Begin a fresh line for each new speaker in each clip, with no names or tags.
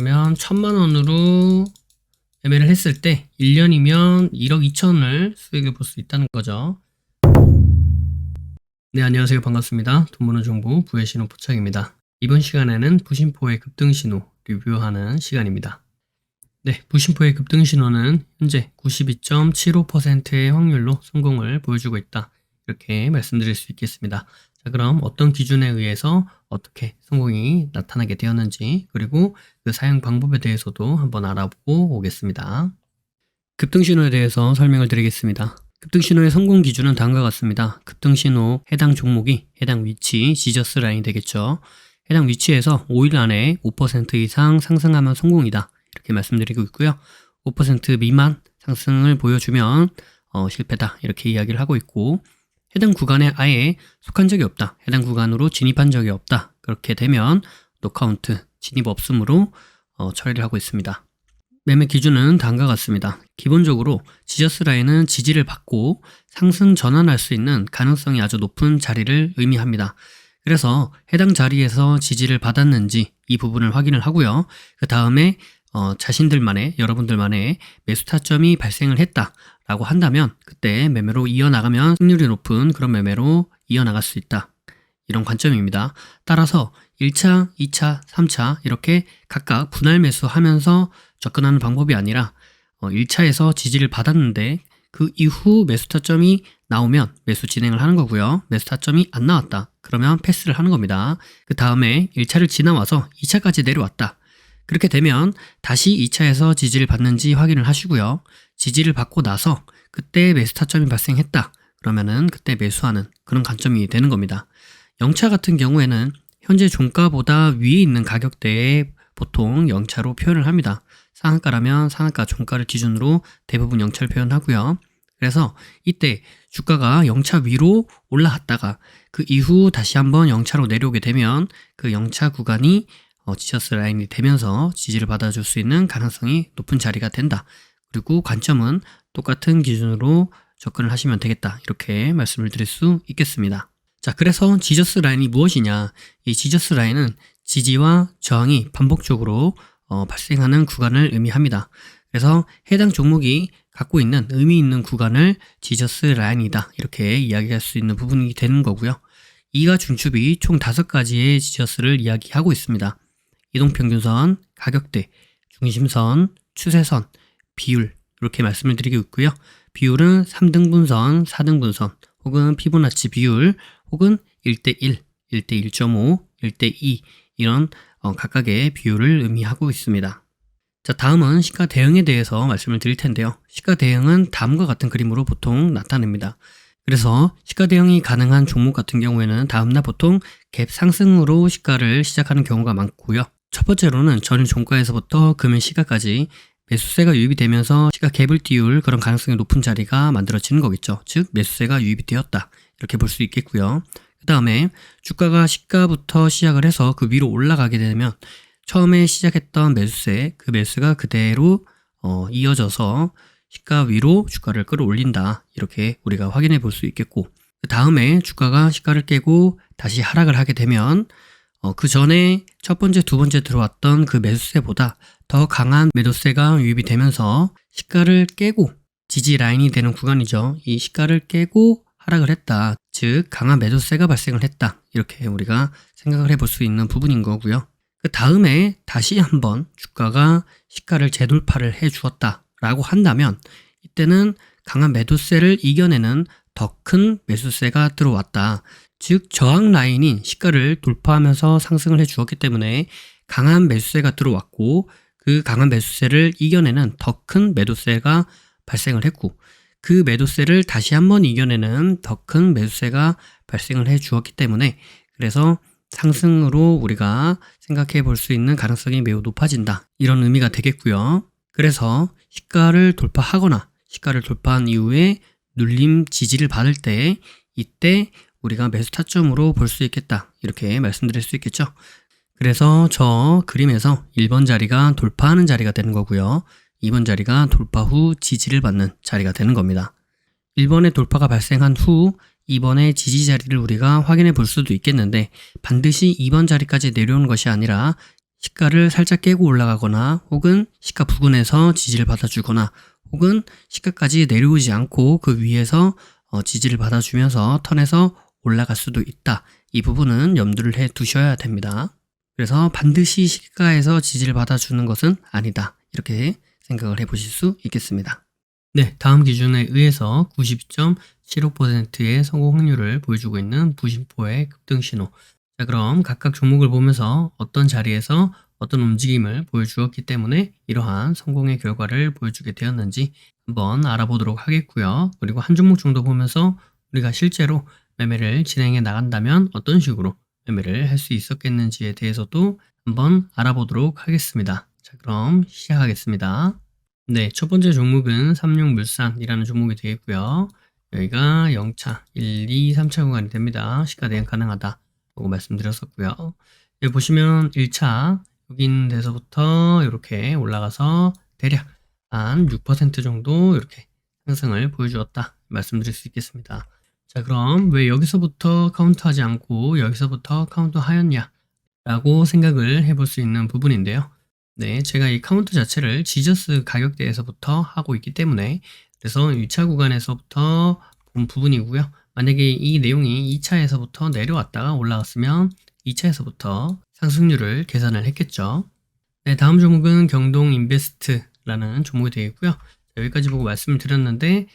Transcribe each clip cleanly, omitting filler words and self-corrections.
그러면 1000만 원으로 매매를 했을 때 1년이면 1억 2천을 수익을 볼 수 있다는 거죠. 네, 안녕하세요. 반갑습니다. 돈 버는 정보 부의 신호 포착입니다. 이번 시간에는 부심포의 급등 신호 리뷰하는 시간입니다. 네, 부심포의 급등 신호는 현재 92.75%의 확률로 성공을 보여주고 있다. 이렇게 말씀드릴 수 있겠습니다. 자, 그럼 어떤 기준에 의해서 어떻게 성공이 나타나게 되었는지, 그리고 그 사용 방법에 대해서도 한번 알아보고 오겠습니다. 급등신호에 대해서 설명을 드리겠습니다. 급등신호의 성공 기준은 다음과 같습니다. 급등신호 해당 종목이 해당 위치, 지저스 라인이 되겠죠. 해당 위치에서 5일 안에 5% 이상 상승하면 성공이다. 이렇게 말씀드리고 있고요. 5% 미만 상승을 보여주면 실패다. 이렇게 이야기를 하고 있고, 해당 구간에 아예 속한 적이 없다. 해당 구간으로 진입한 적이 없다. 그렇게 되면 노카운트, 진입 없음으로 처리를 하고 있습니다. 매매 기준은 다음과 같습니다. 기본적으로 지저스 라인은 지지를 받고 상승 전환할 수 있는 가능성이 아주 높은 자리를 의미합니다. 그래서 해당 자리에서 지지를 받았는지 이 부분을 확인을 하고요. 그 다음에 자신들만의, 여러분들만의 매수 타점이 발생을 했다라고 한다면 그때 매매로 이어나가면 승률이 높은 그런 매매로 이어나갈 수 있다. 이런 관점입니다. 따라서 1차, 2차, 3차 이렇게 각각 분할 매수하면서 접근하는 방법이 아니라 1차에서 지지를 받았는데 그 이후 매수 타점이 나오면 매수 진행을 하는 거고요. 매수 타점이 안 나왔다. 그러면 패스를 하는 겁니다. 그 다음에 1차를 지나와서 2차까지 내려왔다. 그렇게 되면 다시 2차에서 지지를 받는지 확인을 하시고요. 지지를 받고 나서 그때 매수 타점이 발생했다. 그러면은 그때 매수하는 그런 관점이 되는 겁니다. 0차 같은 경우에는 현재 종가보다 위에 있는 가격대에 보통 0차로 표현을 합니다. 상한가라면 상한가 종가를 기준으로 대부분 0차를 표현하고요. 그래서 이때 주가가 0차 위로 올라갔다가 그 이후 다시 한번 0차로 내려오게 되면 그 0차 구간이 지저스 라인이 되면서 지지를 받아줄 수 있는 가능성이 높은 자리가 된다. 그리고 관점은 똑같은 기준으로 접근을 하시면 되겠다. 이렇게 말씀을 드릴 수 있겠습니다. 자, 그래서 지저스 라인이 무엇이냐? 이 지저스 라인은 지지와 저항이 반복적으로 발생하는 구간을 의미합니다. 그래서 해당 종목이 갖고 있는 의미 있는 구간을 지저스 라인이다. 이렇게 이야기할 수 있는 부분이 되는 거고요. 이가 중축이 총 5가지의 지저스를 이야기하고 있습니다. 이동평균선, 가격대, 중심선, 추세선, 비율 이렇게 말씀을 드리고 있고요. 비율은 3등분선, 4등분선 혹은 피보나치 비율 혹은 1대1, 1대1.5, 1대2 이런 각각의 비율을 의미하고 있습니다. 자, 다음은 시가 대응에 대해서 말씀을 드릴 텐데요. 시가 대응은 다음과 같은 그림으로 보통 나타냅니다. 그래서 시가 대응이 가능한 종목 같은 경우에는 다음날 보통 갭 상승으로 시가를 시작하는 경우가 많고요. 첫 번째로는 전일 종가에서부터 금일 시가까지 매수세가 유입이 되면서 시가 갭을 띄울 그런 가능성이 높은 자리가 만들어지는 거겠죠. 즉 매수세가 유입이 되었다. 이렇게 볼 수 있겠고요. 그 다음에 주가가 시가부터 시작을 해서 그 위로 올라가게 되면 처음에 시작했던 매수세, 그 매수가 그대로 이어져서 시가 위로 주가를 끌어올린다. 이렇게 우리가 확인해 볼 수 있겠고, 그 다음에 주가가 시가를 깨고 다시 하락을 하게 되면 그 전에 첫 번째, 두 번째 들어왔던 그 매수세보다 더 강한 매도세가 유입이 되면서 시가를 깨고 지지 라인이 되는 구간이죠. 이 시가를 깨고 하락을 했다. 즉 강한 매도세가 발생을 했다. 이렇게 우리가 생각을 해볼 수 있는 부분인 거고요. 그 다음에 다시 한번 주가가 시가를 재돌파를 해 주었다 라고 한다면 이때는 강한 매도세를 이겨내는 더 큰 매수세가 들어왔다. 즉 저항 라인인 시가를 돌파하면서 상승을 해 주었기 때문에 강한 매수세가 들어왔고 그 강한 매수세를 이겨내는 더 큰 매도세가 발생을 했고 그 매도세를 다시 한번 이겨내는 더 큰 매수세가 발생을 해 주었기 때문에 그래서 상승으로 우리가 생각해 볼 수 있는 가능성이 매우 높아진다. 이런 의미가 되겠고요. 그래서 시가를 돌파하거나 시가를 돌파한 이후에 눌림 지지를 받을 때 이때 우리가 매수 타점으로 볼 수 있겠다. 이렇게 말씀드릴 수 있겠죠. 그래서 저 그림에서 1번 자리가 돌파하는 자리가 되는 거고요. 2번 자리가 돌파 후 지지를 받는 자리가 되는 겁니다. 1번의 돌파가 발생한 후 2번의 지지 자리를 우리가 확인해 볼 수도 있겠는데 반드시 2번 자리까지 내려오는 것이 아니라 시가를 살짝 깨고 올라가거나 혹은 시가 부근에서 지지를 받아주거나 혹은 시가까지 내려오지 않고 그 위에서 지지를 받아주면서 턴에서 올라갈 수도 있다. 이 부분은 염두를 해 두셔야 됩니다. 그래서 반드시 시가에서 지지를 받아주는 것은 아니다. 이렇게 생각을 해보실 수 있겠습니다. 네, 다음 기준에 의해서 92.75%의 성공 확률을 보여주고 있는 부심포의 급등 신호. 자, 그럼 각각 종목을 보면서 어떤 자리에서 어떤 움직임을 보여주었기 때문에 이러한 성공의 결과를 보여주게 되었는지 한번 알아보도록 하겠고요. 그리고 한 종목 정도 보면서 우리가 실제로 매매를 진행해 나간다면 어떤 식으로 매매를 할 수 있었겠는지에 대해서도 한번 알아보도록 하겠습니다. 자, 그럼 시작하겠습니다. 네, 첫 번째 종목은 삼육물산이라는 종목이 되어 있고요. 여기가 0차, 1, 2, 3차 구간이 됩니다. 시가 대응 가능하다 라고 말씀드렸었고요. 여기 보시면 1차 여기 있는 데서부터 이렇게 올라가서 대략 한 6% 정도 이렇게 상승을 보여주었다 말씀드릴 수 있겠습니다. 자, 그럼 왜 여기서부터 카운트하지 않고 여기서부터 카운트하였냐 라고 생각을 해볼 수 있는 부분인데요. 네, 제가 이 카운트 자체를 지저스 가격대에서부터 하고 있기 때문에 그래서 1차 구간에서부터 본 부분이고요. 만약에 이 내용이 2차에서부터 내려왔다가 올라갔으면 2차에서부터 상승률을 계산을 했겠죠. 네, 다음 종목은 경동인베스트라는 종목이 되어 있고요. 여기까지 보고 말씀을 드렸는데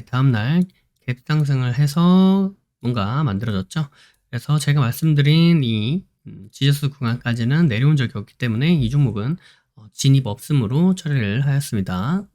다음날 갭 상승을 해서 뭔가 만들어졌죠. 그래서 제가 말씀드린 이 지저스 구간까지는 내려온 적이 없기 때문에 이 종목은 진입 없음으로 처리를 하였습니다.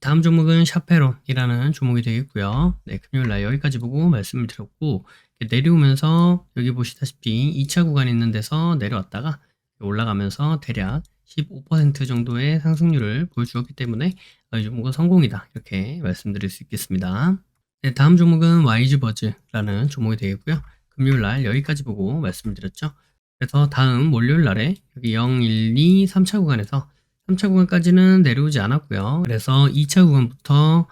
다음 종목은 샤페론이라는 종목이 되겠고요. 네, 금요일날 여기까지 보고 말씀을 드렸고 내려오면서 여기 보시다시피 2차 구간에 있는 데서 내려왔다가 올라가면서 대략 15% 정도의 상승률을 보여주었기 때문에 이 종목은 성공이다 이렇게 말씀드릴 수 있겠습니다. 네, 다음 종목은 와이즈버즈라는 종목이 되겠고요. 금요일날 여기까지 보고 말씀을 드렸죠. 그래서 다음 월요일날에 여기 0, 1, 2, 3차 구간에서 3차 구간까지는 내려오지 않았고요. 그래서 2차 구간부터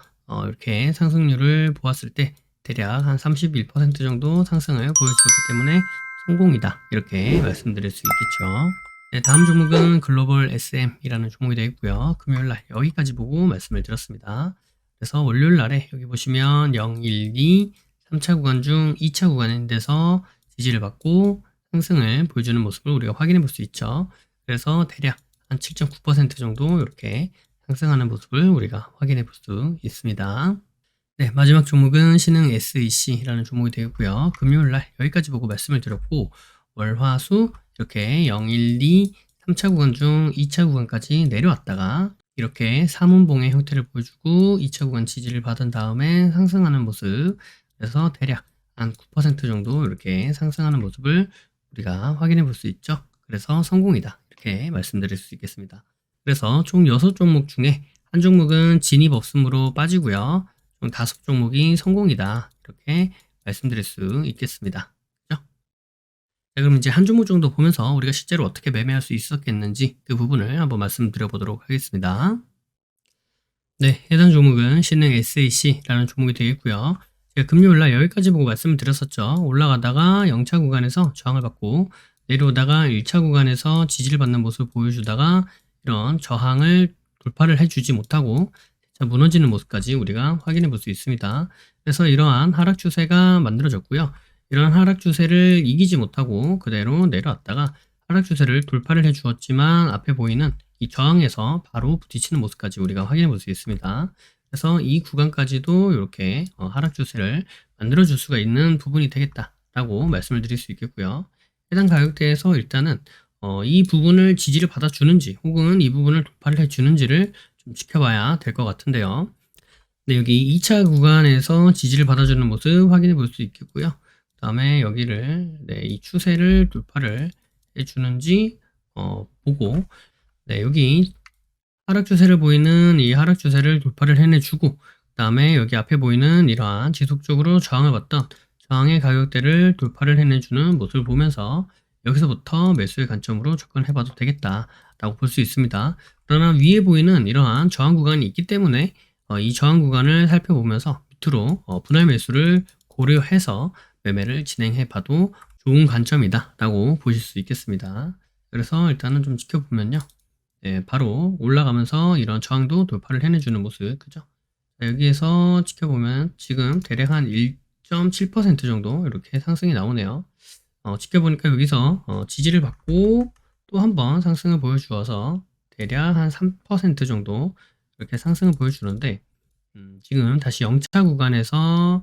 이렇게 상승률을 보았을 때 대략 한 31% 정도 상승을 보여주었기 때문에 성공이다 이렇게 말씀드릴 수 있겠죠. 네, 다음 종목은 글로벌 SM이라는 종목이 되겠고요. 금요일날 여기까지 보고 말씀을 드렸습니다. 그래서 월요일날에 여기 보시면 0, 1, 2, 3차 구간 중 2차 구간인 데서 지지를 받고 상승을 보여주는 모습을 우리가 확인해 볼 수 있죠. 그래서 대략 한 7.9% 정도 이렇게 상승하는 모습을 우리가 확인해 볼 수 있습니다. 네, 마지막 종목은 신흥 SEC라는 종목이 되겠고요. 금요일날 여기까지 보고 말씀을 드렸고 월, 화, 수 이렇게 0, 1, 2, 3차 구간 중 2차 구간까지 내려왔다가 이렇게 삼운봉의 형태를 보여주고 2차 구간 지지를 받은 다음에 상승하는 모습 그래서 대략 한 9% 정도 이렇게 상승하는 모습을 우리가 확인해 볼 수 있죠. 그래서 성공이다 이렇게 말씀드릴 수 있겠습니다. 그래서 총 6종목 중에 한 종목은 진입 없음으로 빠지고요. 총 5종목이 성공이다 이렇게 말씀드릴 수 있겠습니다. 그렇죠? 자, 그럼 이제 한 종목 정도 보면서 우리가 실제로 어떻게 매매할 수 있었겠는지 그 부분을 한번 말씀드려 보도록 하겠습니다. 네, 해당 종목은 신흥 SAC라는 종목이 되겠고요. 제가 금요일날 여기까지 보고 말씀을 드렸었죠. 올라가다가 0차 구간에서 저항을 받고 내려오다가 1차 구간에서 지지를 받는 모습을 보여주다가 이런 저항을 돌파를 해주지 못하고 무너지는 모습까지 우리가 확인해 볼 수 있습니다. 그래서 이러한 하락 추세가 만들어졌고요. 이런 하락 추세를 이기지 못하고 그대로 내려왔다가 하락 추세를 돌파를 해 주었지만 앞에 보이는 이 저항에서 바로 부딪히는 모습까지 우리가 확인해 볼 수 있습니다. 그래서 이 구간까지도 이렇게 하락 추세를 만들어 줄 수가 있는 부분이 되겠다라고 말씀을 드릴 수 있겠고요. 해당 가격대에서 일단은 이 부분을 지지를 받아주는지 혹은 이 부분을 돌파를 해주는지를 좀 지켜봐야 될 것 같은데요. 네, 여기 2차 구간에서 지지를 받아주는 모습 확인해 볼 수 있겠고요. 그 다음에 여기를 이 추세를 돌파를 해주는지 보고 여기 하락 추세를 보이는 이 하락 추세를 돌파를 해내주고 그 다음에 여기 앞에 보이는 이러한 지속적으로 저항을 받던 저항의 가격대를 돌파를 해내주는 모습을 보면서 여기서부터 매수의 관점으로 접근해봐도 되겠다라고 볼 수 있습니다. 그러나 위에 보이는 이러한 저항 구간이 있기 때문에 이 저항 구간을 살펴보면서 밑으로 분할 매수를 고려해서 매매를 진행해봐도 좋은 관점이다 라고 보실 수 있겠습니다. 그래서 일단은 좀 지켜보면요. 네, 바로 올라가면서 이런 저항도 돌파를 해내주는 모습, 그죠? 자, 여기에서 지켜보면 지금 대략 한 1.7% 정도 이렇게 상승이 나오네요. 지켜보니까 여기서 지지를 받고 또 한번 상승을 보여주어서 대략 한 3% 정도 이렇게 상승을 보여주는데 지금 다시 영차 구간에서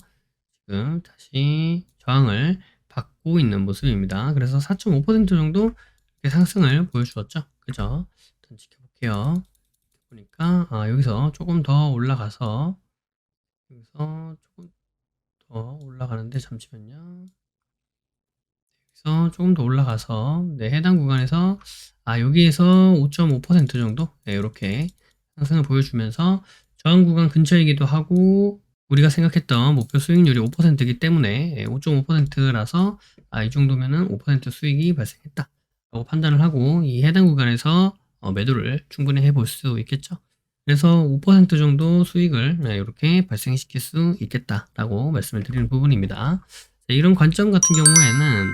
지금 다시 저항을 받고 있는 모습입니다. 그래서 4.5% 정도 이렇게 상승을 보여주었죠. 그죠? 일단 지켜볼게요. 보니까 여기서 조금 더 올라가서 여기서 조금 더 올라가는데 잠시만요. 여기서 조금 더 올라가서 네, 해당 구간에서 여기에서 5.5% 정도 네, 이렇게 상승을 보여주면서 저항 구간 근처이기도 하고 우리가 생각했던 목표 수익률이 5%이기 때문에 5.5%라서 이 정도면은 5% 수익이 발생했다 라고 판단을 하고 이 해당 구간에서 매도를 충분히 해볼 수 있겠죠. 그래서 5% 정도 수익을 이렇게 발생시킬 수 있겠다라고 말씀을 드리는 부분입니다. 이런 관점 같은 경우에는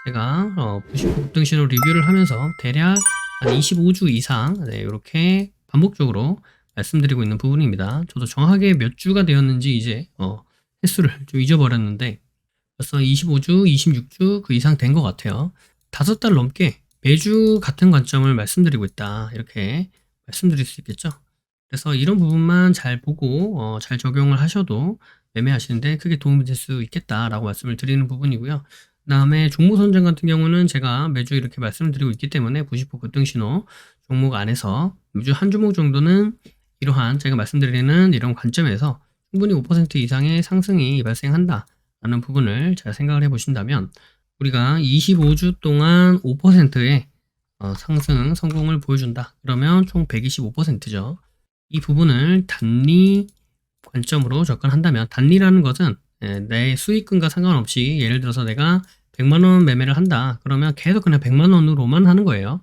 제가 급등신호 리뷰를 하면서 대략 한 25주 이상 이렇게 반복적으로 말씀드리고 있는 부분입니다. 저도 정확하게 몇 주가 되었는지 이제 횟수를 좀 잊어버렸는데 벌써 25주, 26주 그 이상 된 것 같아요. 5달 넘게 매주 같은 관점을 말씀드리고 있다 이렇게 말씀드릴 수 있겠죠. 그래서 이런 부분만 잘 보고 잘 적용을 하셔도 매매하시는데 크게 도움이 될 수 있겠다라고 말씀을 드리는 부분이고요. 그 다음에 종목 선정 같은 경우는 제가 매주 이렇게 말씀을 드리고 있기 때문에 90% 급등신호 종목 안에서 매주 한 종목 정도는 이러한 제가 말씀드리는 이런 관점에서 충분히 5% 이상의 상승이 발생한다 라는 부분을 잘 생각을 해 보신다면 우리가 25주 동안 5%의 상승 성공을 보여준다 그러면 총 125%죠. 이 부분을 단리 관점으로 접근한다면 단리라는 것은 내 수익금과 상관없이 예를 들어서 내가 100만원 매매를 한다 그러면 계속 그냥 100만원으로만 하는 거예요.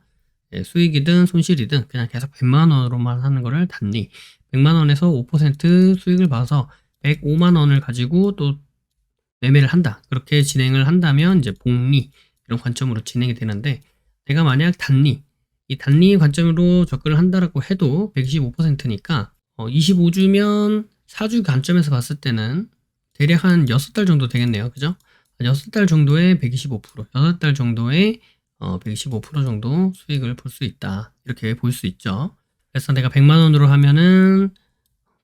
수익이든 손실이든 그냥 계속 100만원으로만 하는 거를 단리 100만원에서 5% 수익을 봐서 105만원을 가지고 또 매매를 한다 그렇게 진행을 한다면 이제 복리 이런 관점으로 진행이 되는데 내가 만약 단리 이 단리 관점으로 접근을 한다라고 해도 125%니까 25주면 4주 관점에서 봤을 때는 대략 한 6달 정도 되겠네요. 그죠? 6달 정도의 125%, 6달 정도의 125% 정도 수익을 볼 수 있다. 이렇게 볼 수 있죠. 그래서 내가 100만원으로 하면은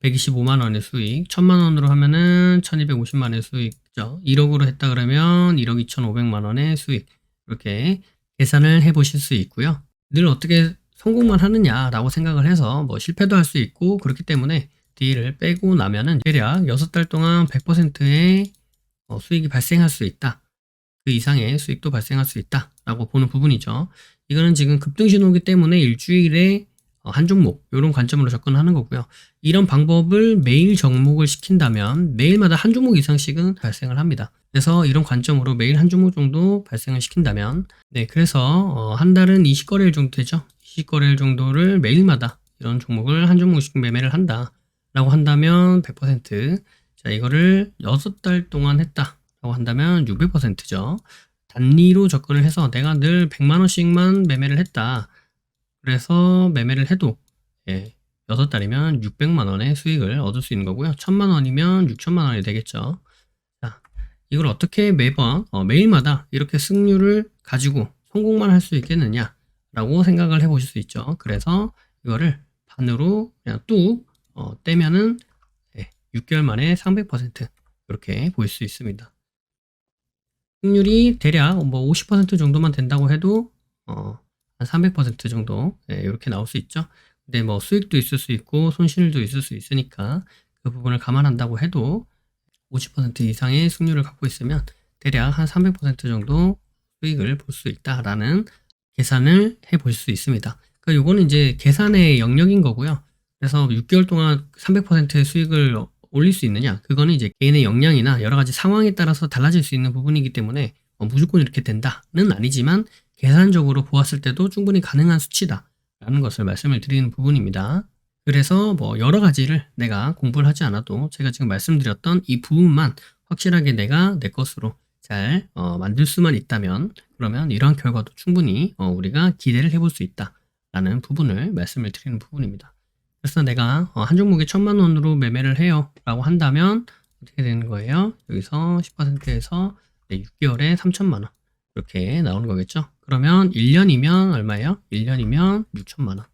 125만원의 수익, 1000만원으로 하면은 1250만원의 수익이죠. 1억으로 했다 그러면 1억 2500만원의 수익. 이렇게 계산을 해 보실 수 있고요. 늘 어떻게 성공만 하느냐라고 생각을 해서 뭐 실패도 할 수 있고 그렇기 때문에 D를 빼고 나면은 대략 6달 동안 100%의 수익이 발생할 수 있다. 그 이상의 수익도 발생할 수 있다 라고 보는 부분이죠. 이거는 지금 급등신호이기 때문에 일주일에 한 종목 이런 관점으로 접근하는 거고요. 이런 방법을 매일 접목을 시킨다면 매일마다 한 종목 이상씩은 발생을 합니다. 그래서 이런 관점으로 매일 한 종목 정도 발생을 시킨다면 그래서 한 달은 20거래일 정도 되죠. 20거래일 정도를 매일마다 이런 종목을 한 종목씩 매매를 한다 라고 한다면 100% 자 이거를 6달 동안 했다 라고 한다면 600%죠. 단리로 접근을 해서 내가 늘 100만원씩만 매매를 했다. 그래서 매매를 해도 6달이면 600만원의 수익을 얻을 수 있는 거고요. 1000만원이면 6천만원이 되겠죠. 자, 이걸 어떻게 매번 매일마다 이렇게 승률을 가지고 성공만 할 수 있겠느냐 라고 생각을 해 보실 수 있죠. 그래서 이거를 반으로 그냥 뚝 떼면은 6개월 만에 300% 이렇게 보일 수 있습니다. 승률이 대략 뭐 50% 정도만 된다고 해도 한 300% 정도 이렇게 나올 수 있죠. 근데 뭐 수익도 있을 수 있고 손실도 있을 수 있으니까 그 부분을 감안한다고 해도 50% 이상의 승률을 갖고 있으면 대략 한 300% 정도 수익을 볼 수 있다라는 계산을 해볼 수 있습니다. 그러니까 이거는 이제 계산의 영역인 거고요. 그래서 6개월 동안 300%의 수익을 올릴 수 있느냐? 그거는 이제 개인의 역량이나 여러 가지 상황에 따라서 달라질 수 있는 부분이기 때문에 무조건 이렇게 된다는 아니지만 계산적으로 보았을 때도 충분히 가능한 수치다라는 것을 말씀을 드리는 부분입니다. 그래서 뭐 여러 가지를 내가 공부를 하지 않아도 제가 지금 말씀드렸던 이 부분만 확실하게 내가 내 것으로 잘 만들 수만 있다면 그러면 이러한 결과도 충분히 우리가 기대를 해볼 수 있다라는 부분을 말씀을 드리는 부분입니다. 그래서 내가 한 종목에 1,000만 원으로 매매를 해요 라고 한다면 어떻게 되는 거예요? 여기서 10%에서 6개월에 3,000만 원 이렇게 나오는 거겠죠. 그러면 1년이면 얼마예요? 1년이면 6,000만 원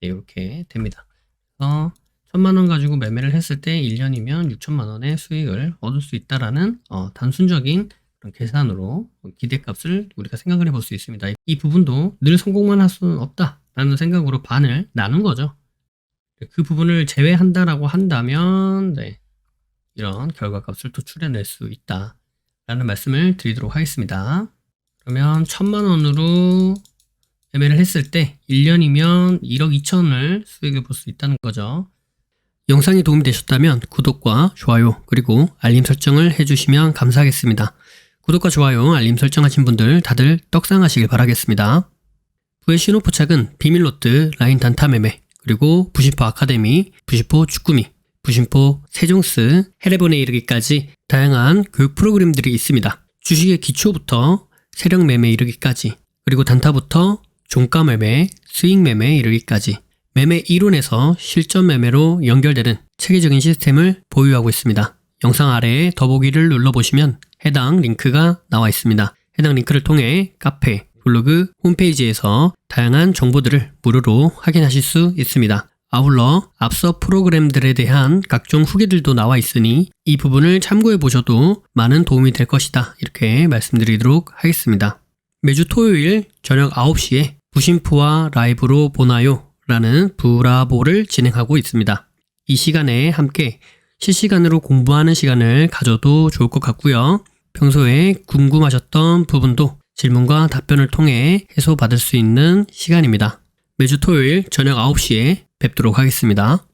이렇게 됩니다. 그래서 1,000만 원 가지고 매매를 했을 때 1년이면 6,000만 원의 수익을 얻을 수 있다라는 단순적인 그런 계산으로 기대값을 우리가 생각을 해볼 수 있습니다. 이 부분도 늘 성공만 할 수는 없다라는 생각으로 반을 나눈 거죠. 그 부분을 제외한다라고 한다면 이런 결과값을 또 추려낼 수 있다라는 말씀을 드리도록 하겠습니다. 그러면 1,000만 원으로 매매를 했을 때 1년이면 1억 2천을 수익을 볼 수 있다는 거죠. 영상이 도움이 되셨다면 구독과 좋아요 그리고 알림 설정을 해주시면 감사하겠습니다. 구독과 좋아요, 알림 설정하신 분들 다들 떡상하시길 바라겠습니다. 부의 신호 포착은 비밀로트, 라인 단타 매매, 그리고 부심포 아카데미, 부심포 축구미, 부심포 세종스, 해례본에 이르기까지 다양한 교육 프로그램들이 있습니다. 주식의 기초부터 세력 매매 이르기까지, 그리고 단타부터 종가 매매, 수익 매매 이르기까지 매매 이론에서 실전 매매로 연결되는 체계적인 시스템을 보유하고 있습니다. 영상 아래에 더보기를 눌러보시면 해당 링크가 나와 있습니다. 해당 링크를 통해 카페, 블로그, 홈페이지에서 다양한 정보들을 무료로 확인하실 수 있습니다. 아울러 앞서 프로그램들에 대한 각종 후기들도 나와 있으니 이 부분을 참고해 보셔도 많은 도움이 될 것이다. 이렇게 말씀드리도록 하겠습니다. 매주 토요일 저녁 9시에 부심포와 라이브로 보나요? 라는 브라보를 진행하고 있습니다. 이 시간에 함께 실시간으로 공부하는 시간을 가져도 좋을 것 같고요. 평소에 궁금하셨던 부분도 질문과 답변을 통해 해소받을 수 있는 시간입니다. 매주 토요일 저녁 9시에 뵙도록 하겠습니다.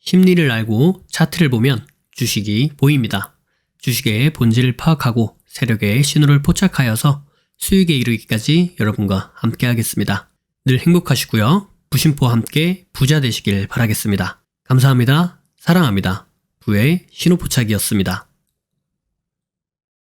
심리를 알고 차트를 보면 주식이 보입니다. 주식의 본질을 파악하고 세력의 신호를 포착하여서 수익에 이르기까지 여러분과 함께 하겠습니다. 늘 행복하시고요. 부심포와 함께 부자 되시길 바라겠습니다. 감사합니다. 사랑합니다. 부의 신호 포착이었습니다.